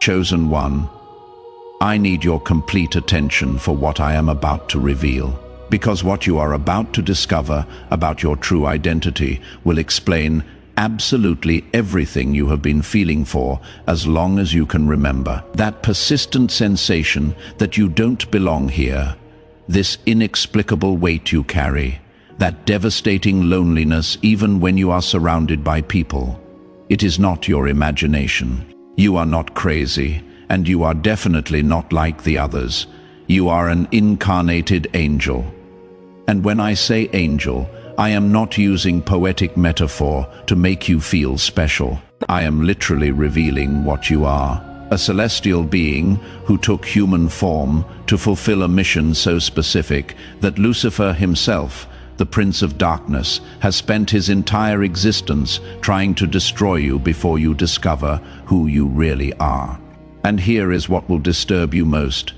Chosen one, I need your complete attention for what I am about to reveal, because what you are about to discover about your true identity will explain absolutely everything you have been feeling for as long as you can remember. That persistent sensation that you don't belong here, this inexplicable weight you carry, that devastating loneliness even when you are surrounded by people. It is not your imagination. You are not crazy, and you are definitely not like the others. You are an incarnated angel. And when I say angel, I am not using poetic metaphor to make you feel special. I am literally revealing what you are. A celestial being who took human form to fulfill a mission so specific that Lucifer himself, the Prince of Darkness, has spent his entire existence trying to destroy you before you discover who you really are. And here is what will disturb you most.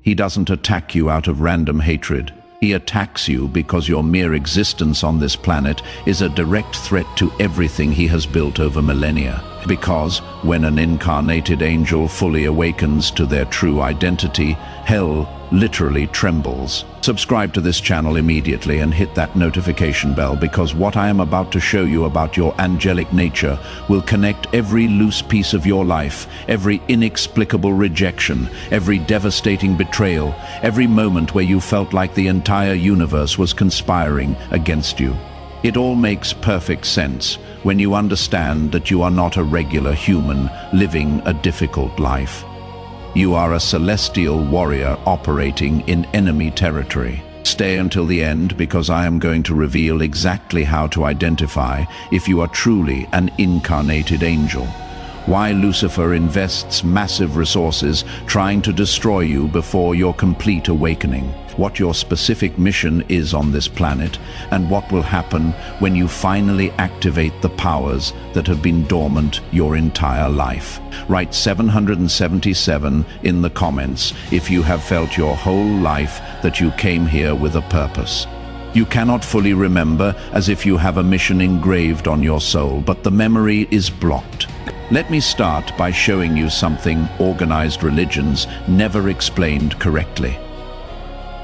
He doesn't attack you out of random hatred. He attacks you because your mere existence on this planet is a direct threat to everything he has built over millennia. Because when an incarnated angel fully awakens to their true identity, hell literally trembles. Subscribe to this channel immediately and hit that notification bell, because what I am about to show you about your angelic nature will connect every loose piece of your life, every inexplicable rejection, every devastating betrayal, every moment where you felt like the entire universe was conspiring against you. It all makes perfect sense when you understand that you are not a regular human living a difficult life. You are a celestial warrior operating in enemy territory. Stay until the end, because I am going to reveal exactly how to identify if you are truly an incarnated angel. Why Lucifer invests massive resources trying to destroy you before your complete awakening. What your specific mission is on this planet, and what will happen when you finally activate the powers that have been dormant your entire life. Write 777 in the comments if you have felt your whole life that you came here with a purpose. You cannot fully remember as if you have a mission engraved on your soul, but the memory is blocked. Let me start by showing you something organized religions never explained correctly.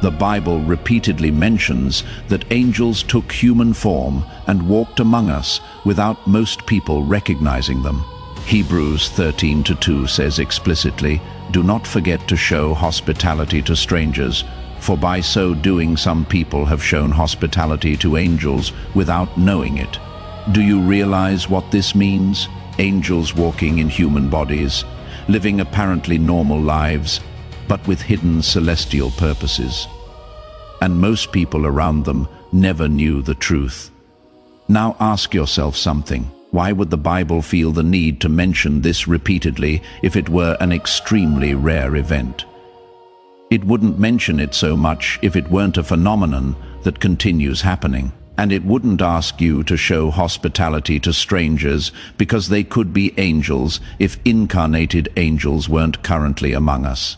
The Bible repeatedly mentions that angels took human form and walked among us without most people recognizing them. Hebrews 13:2 says explicitly, "Do not forget to show hospitality to strangers, for by so doing some people have shown hospitality to angels without knowing it." Do you realize what this means? Angels walking in human bodies, living apparently normal lives, but with hidden celestial purposes. And most people around them never knew the truth. Now ask yourself something. Why would the Bible feel the need to mention this repeatedly if it were an extremely rare event? It wouldn't mention it so much if it weren't a phenomenon that continues happening. And it wouldn't ask you to show hospitality to strangers because they could be angels if incarnated angels weren't currently among us.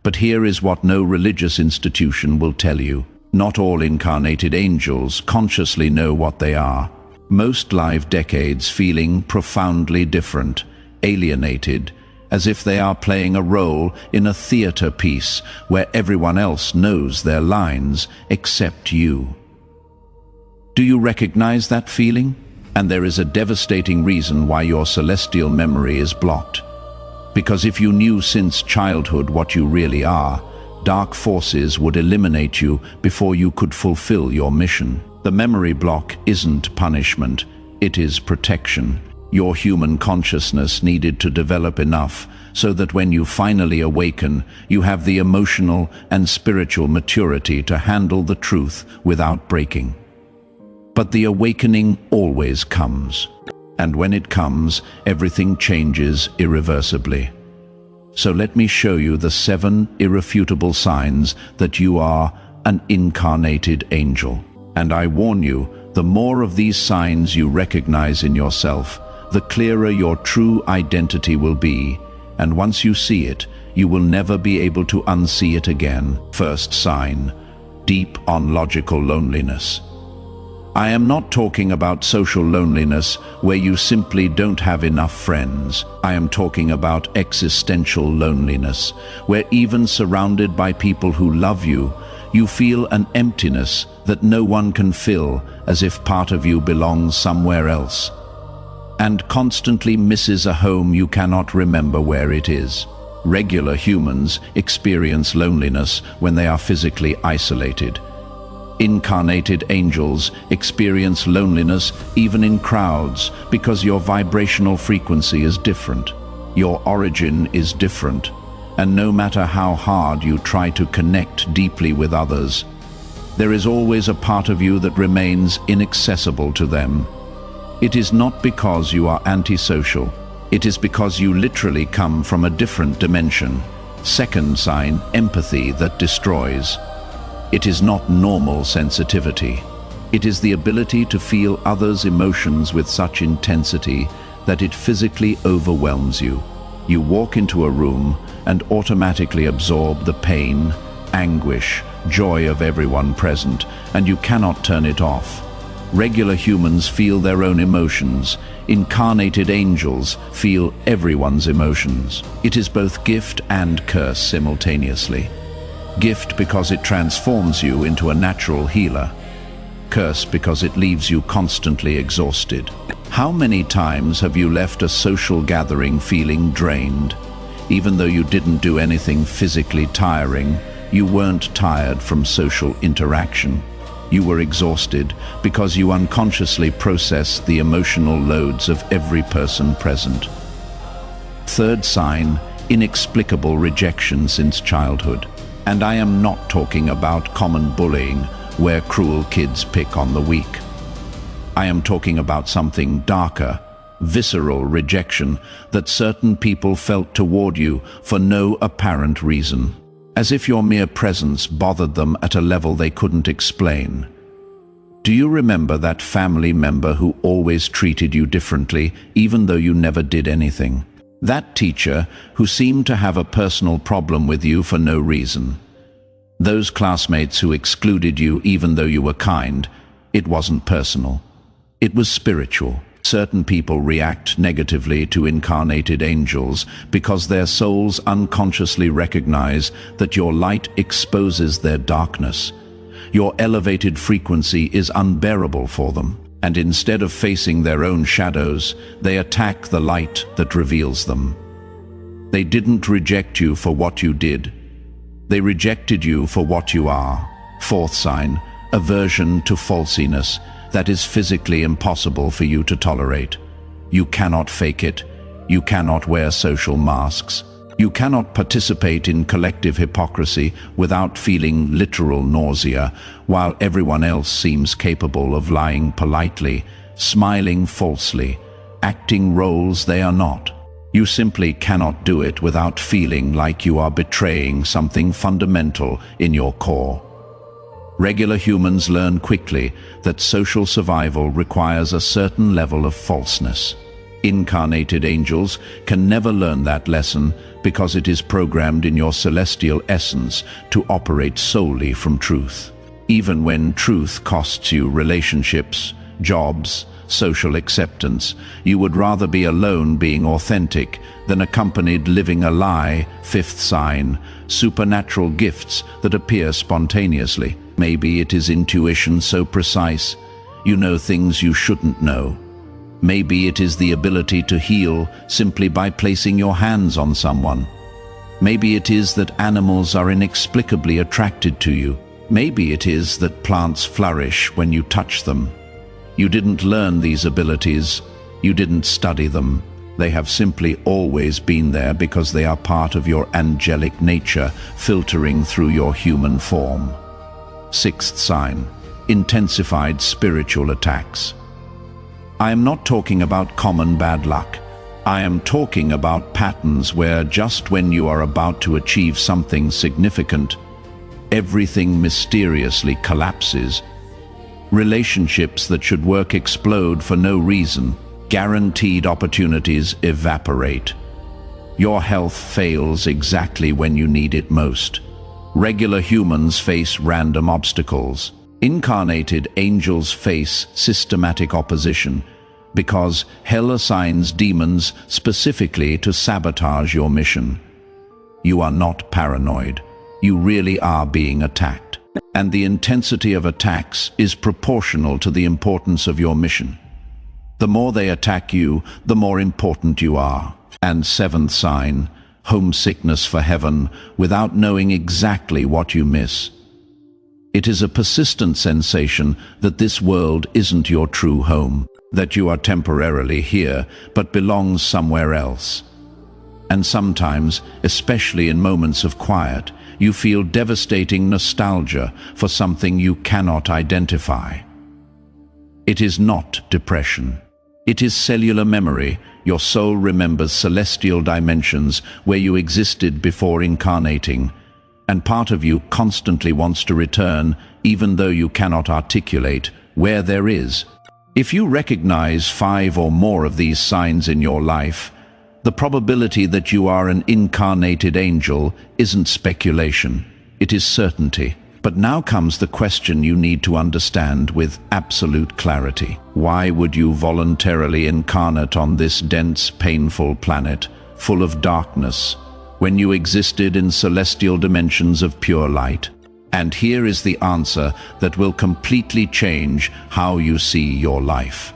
But here is what no religious institution will tell you. Not all incarnated angels consciously know what they are. Most live decades feeling profoundly different, alienated, as if they are playing a role in a theater piece where everyone else knows their lines except you. Do you recognize that feeling? And there is a devastating reason why your celestial memory is blocked. Because if you knew since childhood what you really are, dark forces would eliminate you before you could fulfill your mission. The memory block isn't punishment, it is protection. Your human consciousness needed to develop enough so that when you finally awaken, you have the emotional and spiritual maturity to handle the truth without breaking. But the awakening always comes. And when it comes, everything changes irreversibly. So let me show you the 7 irrefutable signs that you are an incarnated angel. And I warn you, the more of these signs you recognize in yourself, the clearer your true identity will be. And once you see it, you will never be able to unsee it again. First sign, deep ontological loneliness. I am not talking about social loneliness where you simply don't have enough friends. I am talking about existential loneliness, where even surrounded by people who love you, you feel an emptiness that no one can fill, as if part of you belongs somewhere else, and constantly misses a home you cannot remember where it is. Regular humans experience loneliness when they are physically isolated. Incarnated angels experience loneliness even in crowds because your vibrational frequency is different. Your origin is different, and no matter how hard you try to connect deeply with others, there is always a part of you that remains inaccessible to them. It is not because you are antisocial. It is because you literally come from a different dimension. Second sign, empathy that destroys. It is not normal sensitivity. It is the ability to feel others' emotions with such intensity that it physically overwhelms you. You walk into a room and automatically absorb the pain, anguish, joy of everyone present, and you cannot turn it off. Regular humans feel their own emotions. Incarnated angels feel everyone's emotions. It is both gift and curse simultaneously. Gift because it transforms you into a natural healer. Curse because it leaves you constantly exhausted. How many times have you left a social gathering feeling drained? Even though you didn't do anything physically tiring, you weren't tired from social interaction. You were exhausted because you unconsciously processed the emotional loads of every person present. Third sign, inexplicable rejection since childhood. And I am not talking about common bullying, where cruel kids pick on the weak. I am talking about something darker, visceral rejection that certain people felt toward you for no apparent reason, as if your mere presence bothered them at a level they couldn't explain. Do you remember that family member who always treated you differently, even though you never did anything? That teacher who seemed to have a personal problem with you for no reason. Those classmates who excluded you even though you were kind. It wasn't personal. It was spiritual. Certain people react negatively to incarnated angels because their souls unconsciously recognize that your light exposes their darkness. Your elevated frequency is unbearable for them. And instead of facing their own shadows, they attack the light that reveals them. They didn't reject you for what you did. They rejected you for what you are. Fourth sign, aversion to falsiness that is physically impossible for you to tolerate. You cannot fake it. You cannot wear social masks. You cannot participate in collective hypocrisy without feeling literal nausea, while everyone else seems capable of lying politely, smiling falsely, acting roles they are not. You simply cannot do it without feeling like you are betraying something fundamental in your core. Regular humans learn quickly that social survival requires a certain level of falseness. Incarnated angels can never learn that lesson because it is programmed in your celestial essence to operate solely from truth. Even when truth costs you relationships, jobs, social acceptance, you would rather be alone being authentic than accompanied living a lie. Fifth sign, supernatural gifts that appear spontaneously. Maybe it is intuition so precise, you know things you shouldn't know. Maybe it is the ability to heal simply by placing your hands on someone. Maybe it is that animals are inexplicably attracted to you. Maybe it is that plants flourish when you touch them. You didn't learn these abilities. You didn't study them. They have simply always been there because they are part of your angelic nature filtering through your human form. Sixth sign, intensified spiritual attacks. I am not talking about common bad luck. I am talking about patterns where just when you are about to achieve something significant, everything mysteriously collapses. Relationships that should work explode for no reason. Guaranteed opportunities evaporate. Your health fails exactly when you need it most. Regular humans face random obstacles. Incarnated angels face systematic opposition because hell assigns demons specifically to sabotage your mission. You are not paranoid. You really are being attacked. And the intensity of attacks is proportional to the importance of your mission. The more they attack you, the more important you are. And seventh sign, homesickness for heaven without knowing exactly what you miss. It is a persistent sensation that this world isn't your true home, that you are temporarily here but belongs somewhere else. And sometimes, especially in moments of quiet, you feel devastating nostalgia for something you cannot identify. It is not depression. It is cellular memory. Your soul remembers celestial dimensions where you existed before incarnating, and part of you constantly wants to return, even though you cannot articulate where there is. If you recognize 5 or more of these signs in your life, the probability that you are an incarnated angel isn't speculation, it is certainty. But now comes the question you need to understand with absolute clarity. Why would you voluntarily incarnate on this dense, painful planet, full of darkness, when you existed in celestial dimensions of pure light? And here is the answer that will completely change how you see your life.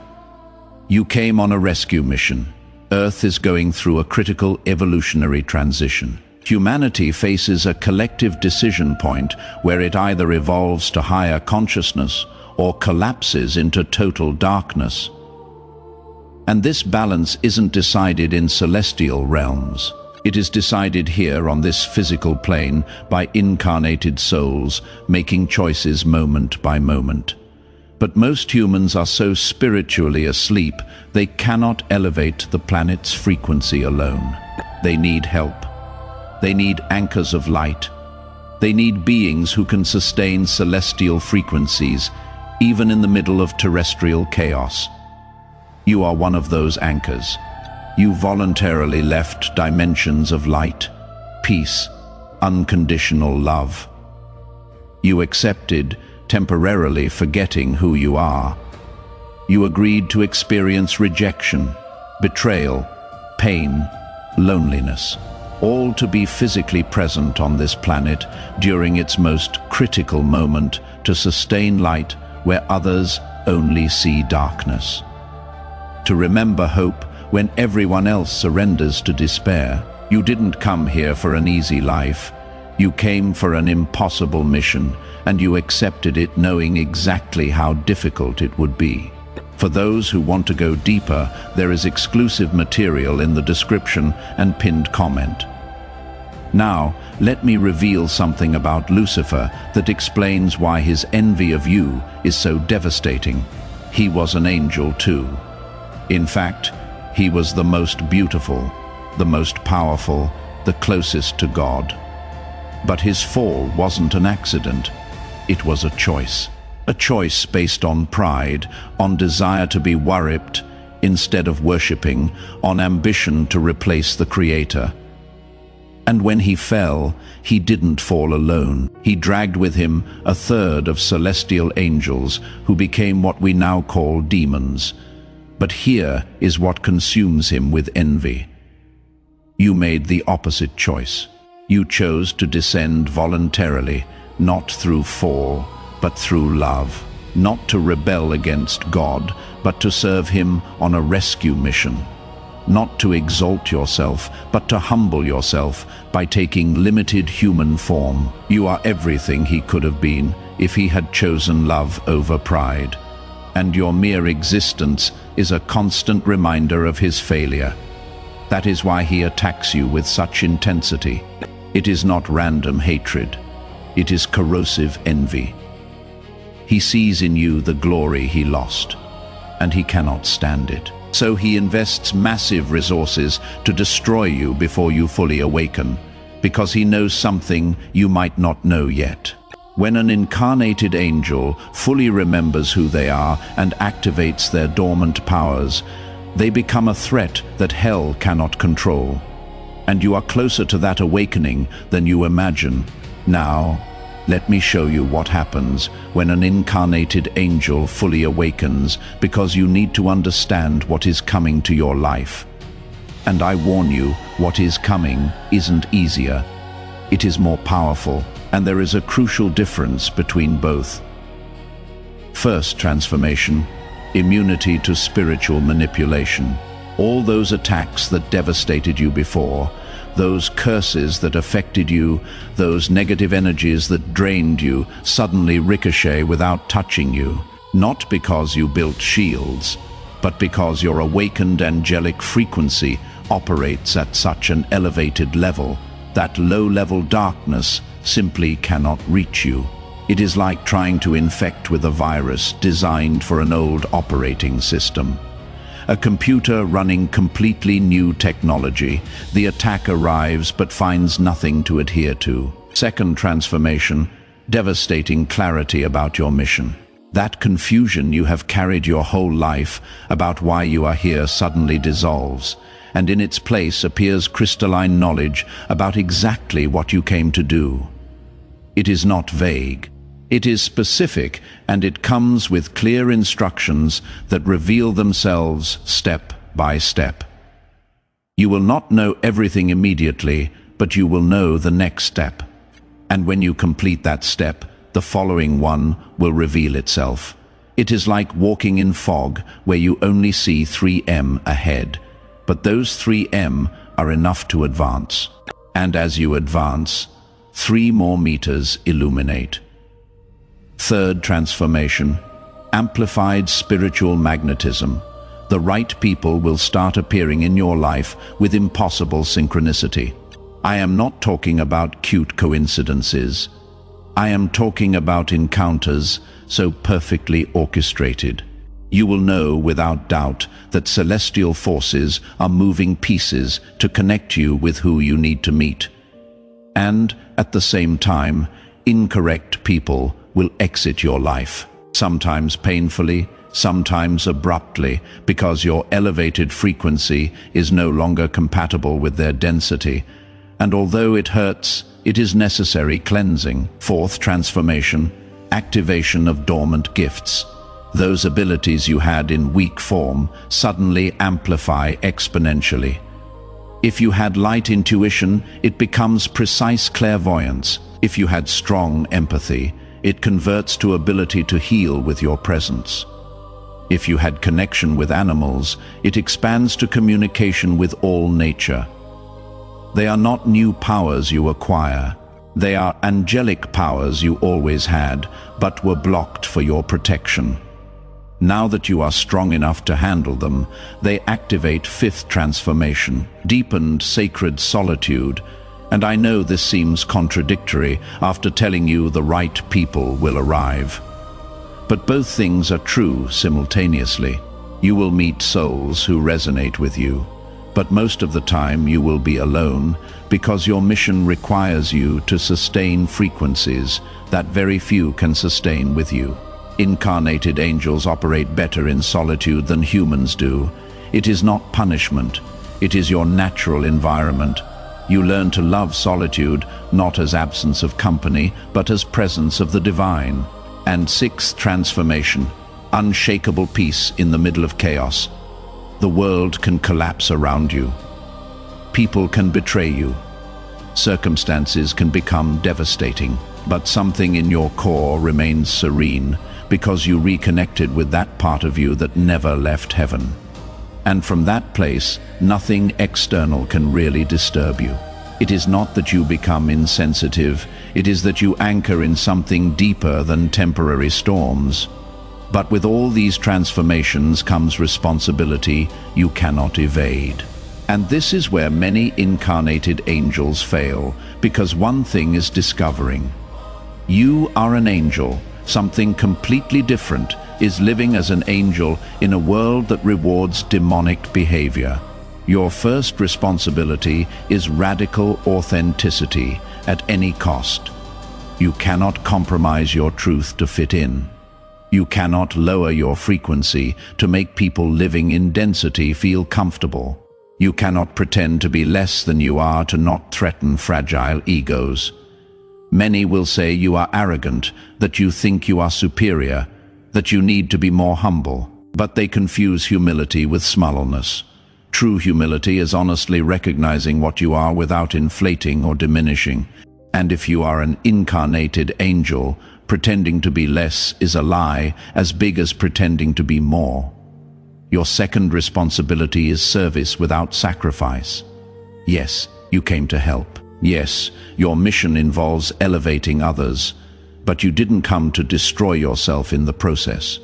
You came on a rescue mission. Earth is going through a critical evolutionary transition. Humanity faces a collective decision point where it either evolves to higher consciousness or collapses into total darkness. And this balance isn't decided in celestial realms. It is decided here on this physical plane by incarnated souls making choices moment by moment. But most humans are so spiritually asleep, they cannot elevate the planet's frequency alone. They need help. They need anchors of light. They need beings who can sustain celestial frequencies, even in the middle of terrestrial chaos. You are one of those anchors. You voluntarily left dimensions of light, peace, unconditional love. You accepted, temporarily forgetting who you are. You agreed to experience rejection, betrayal, pain, loneliness, all to be physically present on this planet during its most critical moment to sustain light where others only see darkness. To remember hope when everyone else surrenders to despair. You didn't come here for an easy life. You came for an impossible mission, and you accepted it knowing exactly how difficult it would be. For those who want to go deeper, there is exclusive material in the description and pinned comment. Now, let me reveal something about Lucifer that explains why his envy of you is so devastating. He was an angel too. In fact, he was the most beautiful, the most powerful, the closest to God. But his fall wasn't an accident. It was a choice. A choice based on pride, on desire to be worshipped instead of worshipping, on ambition to replace the Creator. And when he fell, he didn't fall alone. He dragged with him a third of celestial angels who became what we now call demons. But here is what consumes him with envy. You made the opposite choice. You chose to descend voluntarily, not through fall, but through love. Not to rebel against God, but to serve him on a rescue mission. Not to exalt yourself, but to humble yourself by taking limited human form. You are everything he could have been if he had chosen love over pride. And your mere existence is a constant reminder of his failure. That is why he attacks you with such intensity. It is not random hatred. It is corrosive envy. He sees in you the glory he lost, and he cannot stand it. So he invests massive resources to destroy you before you fully awaken, because he knows something you might not know yet. When an incarnated angel fully remembers who they are and activates their dormant powers, they become a threat that hell cannot control. And you are closer to that awakening than you imagine. Now, Let me show you what happens when an incarnated angel fully awakens, because you need to understand what is coming to your life. And I warn you, what is coming isn't easier. It is more powerful, and there is a crucial difference between both. First transformation, immunity to spiritual manipulation. All those attacks that devastated you before, those curses that affected you, those negative energies that drained you, suddenly ricochet without touching you. Not because you built shields, but because your awakened angelic frequency operates at such an elevated level that low-level darkness simply cannot reach you. It is like trying to infect with a virus designed for an old operating system. A computer running completely new technology, the attack arrives but finds nothing to adhere to. Second transformation, devastating clarity about your mission. That confusion you have carried your whole life about why you are here suddenly dissolves, and in its place appears crystalline knowledge about exactly what you came to do. It is not vague. It is specific, and it comes with clear instructions that reveal themselves step by step. You will not know everything immediately, but you will know the next step. And when you complete that step, the following one will reveal itself. It is like walking in fog where you only see 3M ahead, but those 3M are enough to advance. And as you advance, 3 more meters illuminate. Third transformation, amplified spiritual magnetism. The right people will start appearing in your life with impossible synchronicity. I am not talking about cute coincidences. I am talking about encounters so perfectly orchestrated. You will know without doubt that celestial forces are moving pieces to connect you with who you need to meet. And at the same time, incorrect people will exit your life, sometimes painfully, sometimes abruptly, because your elevated frequency is no longer compatible with their density. And although it hurts, it is necessary cleansing. Fourth transformation, activation of dormant gifts. Those abilities you had in weak form suddenly amplify exponentially. If you had light intuition, it becomes precise clairvoyance. If you had strong empathy, it converts to ability to heal with your presence. If you had connection with animals, it expands to communication with all nature. They are not new powers you acquire. They are angelic powers you always had, but were blocked for your protection. Now that you are strong enough to handle them, they activate fifth transformation, deepened sacred solitude. And I know this seems contradictory after telling you the right people will arrive. But both things are true simultaneously. You will meet souls who resonate with you, but most of the time you will be alone because your mission requires you to sustain frequencies that very few can sustain with you. Incarnated angels operate better in solitude than humans do. It is not punishment. It is your natural environment. You learn to love solitude, not as absence of company, but as presence of the divine. And sixth transformation, unshakable peace in the middle of chaos. The world can collapse around you. People can betray you. Circumstances can become devastating, but something in your core remains serene because you reconnected with that part of you that never left heaven. And from that place, nothing external can really disturb you. It is not that you become insensitive, it is that you anchor in something deeper than temporary storms. But with all these transformations comes responsibility you cannot evade. And this is where many incarnated angels fail, because one thing is discovering. You are an angel. Something completely different is living as an angel in a world that rewards demonic behavior. Your first responsibility is radical authenticity at any cost. You cannot compromise your truth to fit in. You cannot lower your frequency to make people living in density feel comfortable. You cannot pretend to be less than you are to not threaten fragile egos. Many will say you are arrogant, that you think you are superior, that you need to be more humble. But they confuse humility with smallness. True humility is honestly recognizing what you are without inflating or diminishing. And if you are an incarnated angel, pretending to be less is a lie as big as pretending to be more. Your second responsibility is service without sacrifice. Yes, you came to help. Yes, your mission involves elevating others, but you didn't come to destroy yourself in the process.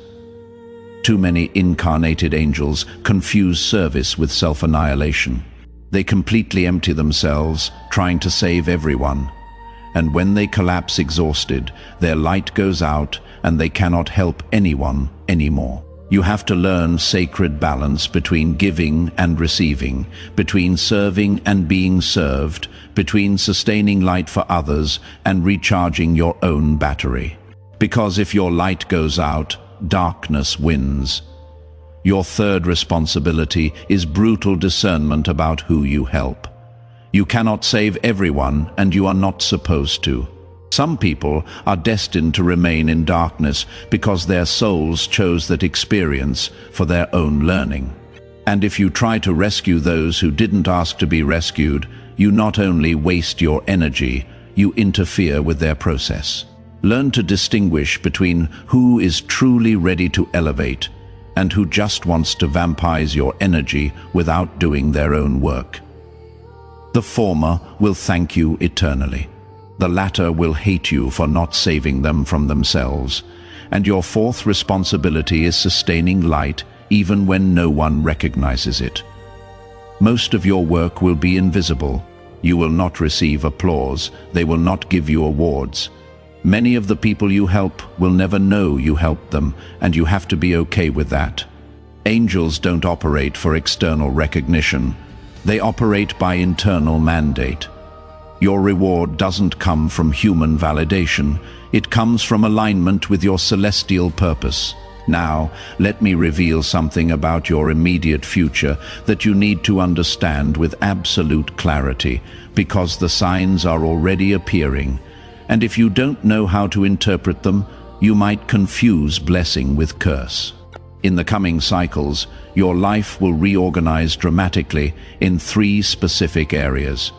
Too many incarnated angels confuse service with self-annihilation. They completely empty themselves, trying to save everyone. And when they collapse exhausted, their light goes out and they cannot help anyone anymore. You have to learn sacred balance between giving and receiving, between serving and being served, between sustaining light for others and recharging your own battery. Because if your light goes out, darkness wins. Your third responsibility is brutal discernment about who you help. You cannot save everyone, and you are not supposed to. Some people are destined to remain in darkness because their souls chose that experience for their own learning. And if you try to rescue those who didn't ask to be rescued, you not only waste your energy, you interfere with their process. Learn to distinguish between who is truly ready to elevate and who just wants to vampirize your energy without doing their own work. The former will thank you eternally. The latter will hate you for not saving them from themselves. And your fourth responsibility is sustaining light even when no one recognizes it. Most of your work will be invisible. You will not receive applause. They will not give you awards. Many of the people you help will never know you helped them, and you have to be okay with that. Angels don't operate for external recognition. They operate by internal mandate. Your reward doesn't come from human validation. It comes from alignment with your celestial purpose. Now, let me reveal something about your immediate future that you need to understand with absolute clarity, because the signs are already appearing. And if you don't know how to interpret them, you might confuse blessing with curse. In the coming cycles, your life will reorganize dramatically in 3 specific areas.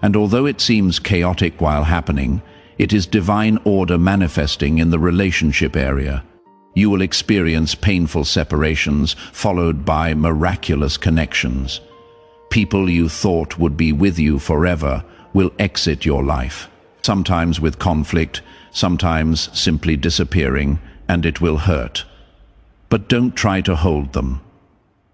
And although it seems chaotic while happening, it is divine order manifesting in the relationship area. You will experience painful separations followed by miraculous connections. People you thought would be with you forever will exit your life. Sometimes with conflict, sometimes simply disappearing, and it will hurt. But don't try to hold them.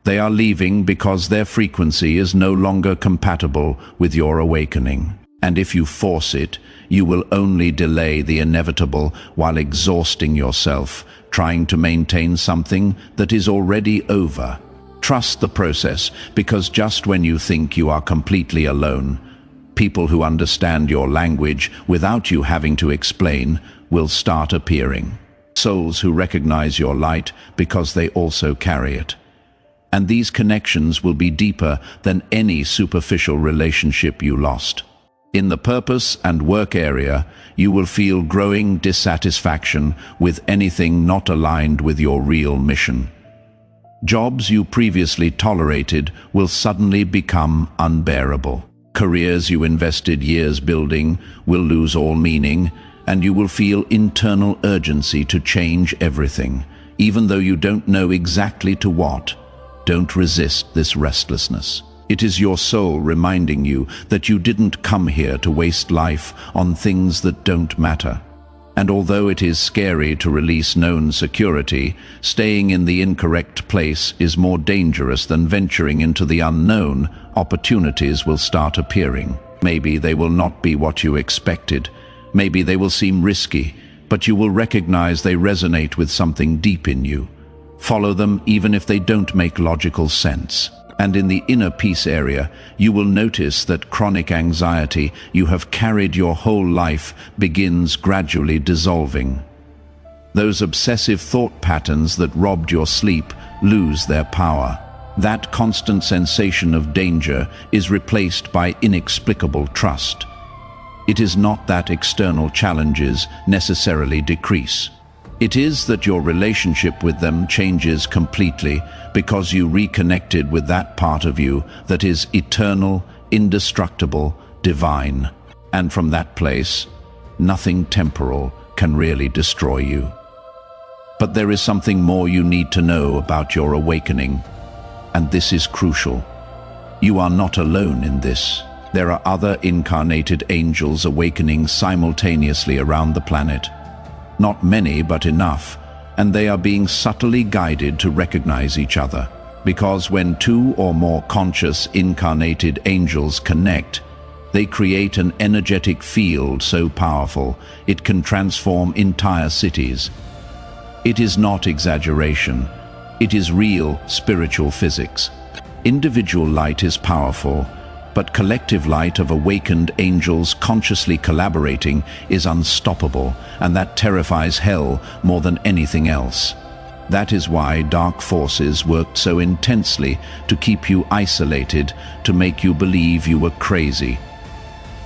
They are leaving because their frequency is no longer compatible with your awakening. And if you force it, you will only delay the inevitable while exhausting yourself, trying to maintain something that is already over. Trust the process, because just when you think you are completely alone, people who understand your language without you having to explain will start appearing. Souls who recognize your light because they also carry it. And these connections will be deeper than any superficial relationship you lost. In the purpose and work area, you will feel growing dissatisfaction with anything not aligned with your real mission. Jobs you previously tolerated will suddenly become unbearable. Careers you invested years building will lose all meaning, and you will feel internal urgency to change everything, even though you don't know exactly to what. Don't resist this restlessness. It is your soul reminding you that you didn't come here to waste life on things that don't matter. And although it is scary to release known security, staying in the incorrect place is more dangerous than venturing into the unknown. Opportunities will start appearing. Maybe they will not be what you expected. Maybe they will seem risky, but you will recognize they resonate with something deep in you. Follow them even if they don't make logical sense. And in the inner peace area, you will notice that chronic anxiety you have carried your whole life begins gradually dissolving. Those obsessive thought patterns that robbed your sleep lose their power. That constant sensation of danger is replaced by inexplicable trust. It is not that external challenges necessarily decrease. It is that your relationship with them changes completely because you reconnected with that part of you that is eternal, indestructible, divine. And from that place, nothing temporal can really destroy you. But there is something more you need to know about your awakening, and this is crucial. You are not alone in this. There are other incarnated angels awakening simultaneously around the planet. Not many, but enough, and they are being subtly guided to recognize each other. Because when two or more conscious incarnated angels connect, they create an energetic field so powerful it can transform entire cities. It is not exaggeration. It is real spiritual physics. Individual light is powerful, but collective light of awakened angels consciously collaborating is unstoppable, and that terrifies hell more than anything else. That is why dark forces worked so intensely to keep you isolated, to make you believe you were crazy,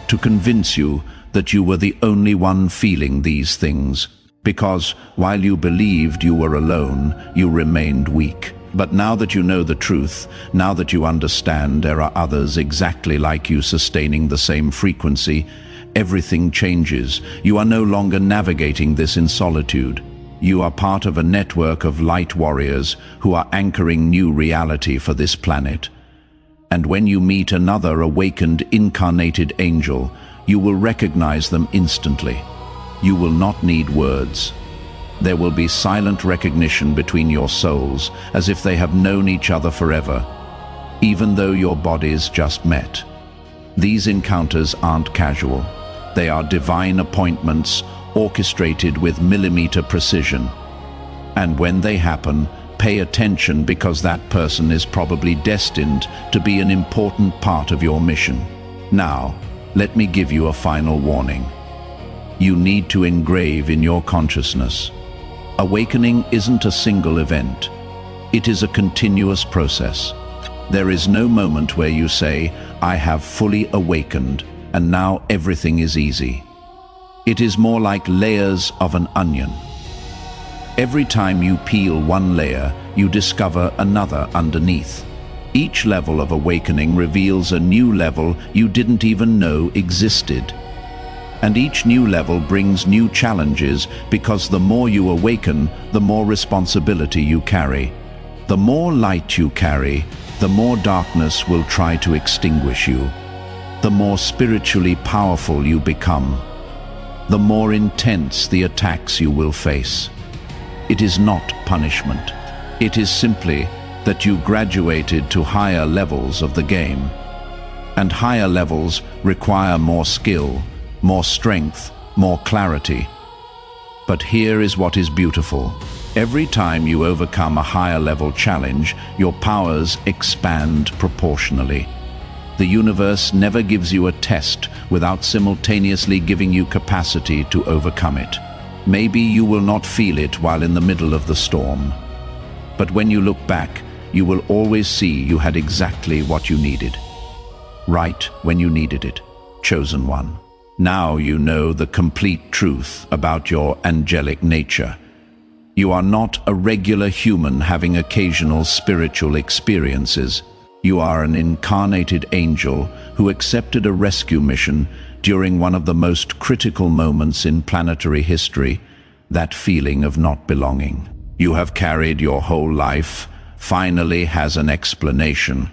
to convince you that you were the only one feeling these things, because while you believed you were alone, you remained weak. But now that you know the truth, now that you understand there are others exactly like you sustaining the same frequency, everything changes. You are no longer navigating this in solitude. You are part of a network of light warriors who are anchoring new reality for this planet. And when you meet another awakened incarnated angel, you will recognize them instantly. You will not need words. There will be silent recognition between your souls, as if they have known each other forever, even though your bodies just met. These encounters aren't casual. They are divine appointments, orchestrated with millimeter precision. And when they happen, pay attention, because that person is probably destined to be an important part of your mission. Now, let me give you a final warning. You need to engrave in your consciousness. Awakening isn't a single event. It is a continuous process. There is no moment where you say, "I have fully awakened, and now everything is easy." It is more like layers of an onion. Every time you peel one layer, you discover another underneath. Each level of awakening reveals a new level you didn't even know existed. And each new level brings new challenges, because the more you awaken, the more responsibility you carry. The more light you carry, the more darkness will try to extinguish you. The more spiritually powerful you become, the more intense the attacks you will face. It is not punishment. It is simply that you graduated to higher levels of the game. And higher levels require more skill, more strength, more clarity. But here is what is beautiful. Every time you overcome a higher level challenge, your powers expand proportionally. The universe never gives you a test without simultaneously giving you capacity to overcome it. Maybe you will not feel it while in the middle of the storm. But when you look back, you will always see you had exactly what you needed. Right when you needed it. Chosen one. Now you know the complete truth about your angelic nature. You are not a regular human having occasional spiritual experiences. You are an incarnated angel who accepted a rescue mission during one of the most critical moments in planetary history, that feeling of not belonging. You have carried your whole life, finally has an explanation.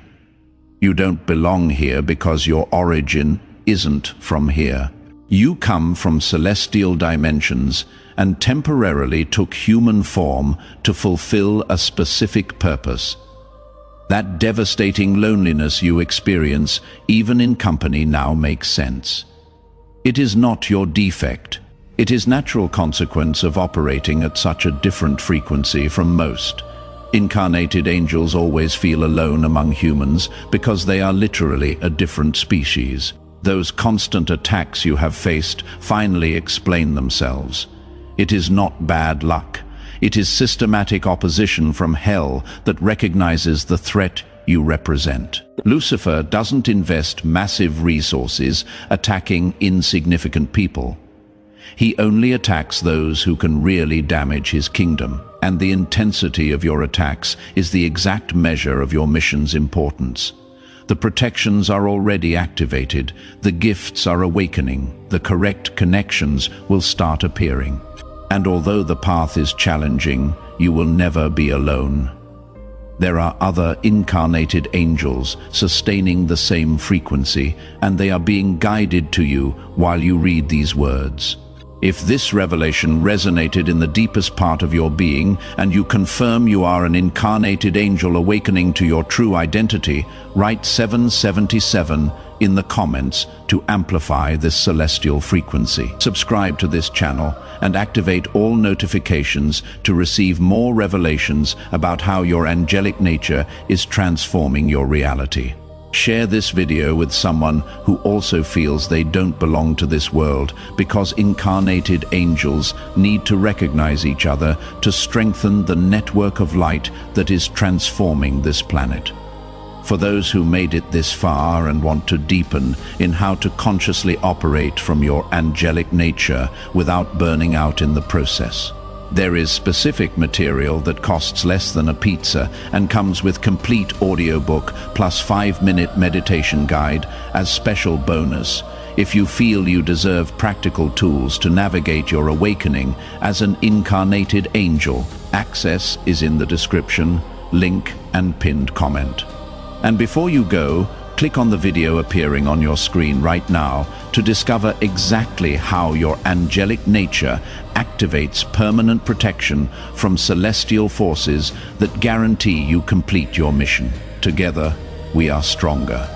You don't belong here because your origin isn't from here. You come from celestial dimensions and temporarily took human form to fulfill a specific purpose. That devastating loneliness you experience, even in company, now makes sense. It is not your defect. It is natural consequence of operating at such a different frequency from most. Incarnated angels always feel alone among humans because they are literally a different species. Those constant attacks you have faced finally explain themselves. It is not bad luck. It is systematic opposition from hell that recognizes the threat you represent. Lucifer doesn't invest massive resources attacking insignificant people. He only attacks those who can really damage his kingdom, and the intensity of your attacks is the exact measure of your mission's importance. The protections are already activated, the gifts are awakening, the correct connections will start appearing. And although the path is challenging, you will never be alone. There are other incarnated angels sustaining the same frequency, and they are being guided to you while you read these words. If this revelation resonated in the deepest part of your being, and you confirm you are an incarnated angel awakening to your true identity, write 777 in the comments to amplify this celestial frequency. Subscribe to this channel and activate all notifications to receive more revelations about how your angelic nature is transforming your reality. Share this video with someone who also feels they don't belong to this world, because incarnated angels need to recognize each other to strengthen the network of light that is transforming this planet. For those who made it this far and want to deepen in how to consciously operate from your angelic nature without burning out in the process, there is specific material that costs less than a pizza and comes with complete audiobook plus 5-minute meditation guide as special bonus. If you feel you deserve practical tools to navigate your awakening as an incarnated angel, access is in the description, link and pinned comment. And before you go, click on the video appearing on your screen right now to discover exactly how your angelic nature activates permanent protection from celestial forces that guarantee you complete your mission. Together, we are stronger.